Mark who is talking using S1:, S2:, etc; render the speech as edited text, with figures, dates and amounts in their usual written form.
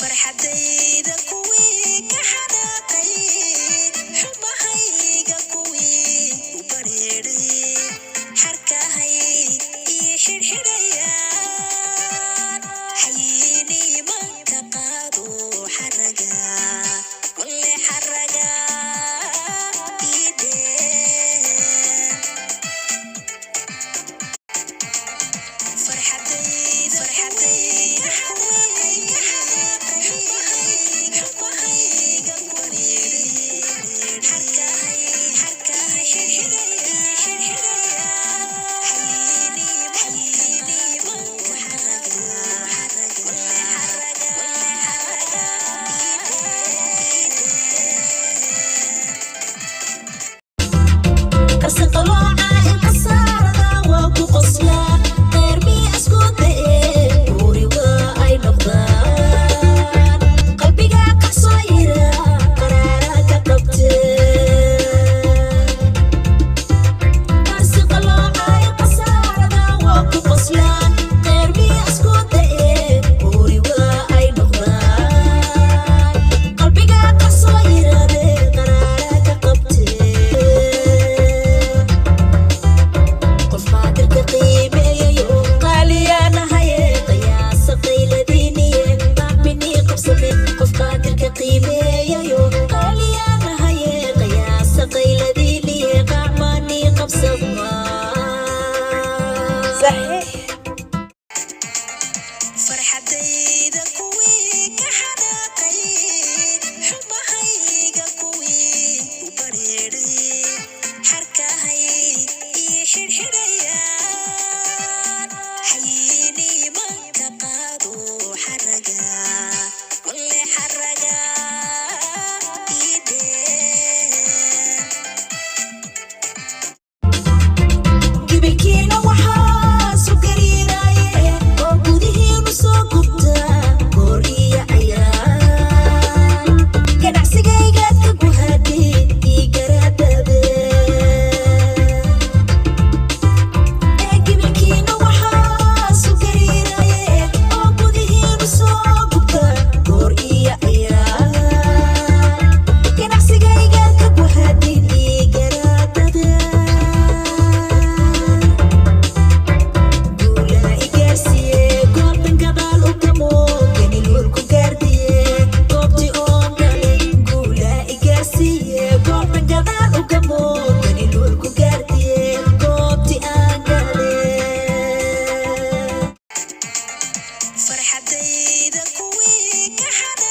S1: farxadayda kuwii ka xanaaqay xubahayga kuwii u bareeray xarkahay ii xirxirayaan xayiniimanka qaado xaraga walle xaraga farxadayda kuwii ka xanaaqay xubahayga kuwii u bareeray xarkahay ii xirxirayaan xayiniimanka qaado xaraga walle xaraga gibilkiina waxaa sugariinaya oo gudihiinu soo gubta goor iyo cayaan ganacsigaygaad ka guhaadeen ii garaadade gibilkiina waxaa sugariinaya oo gudihiinu soo gubta goor iyo cayaan ganacsigaygaad ka guhaadeen ii garaadade farxadayda kuwii ka xanaaqay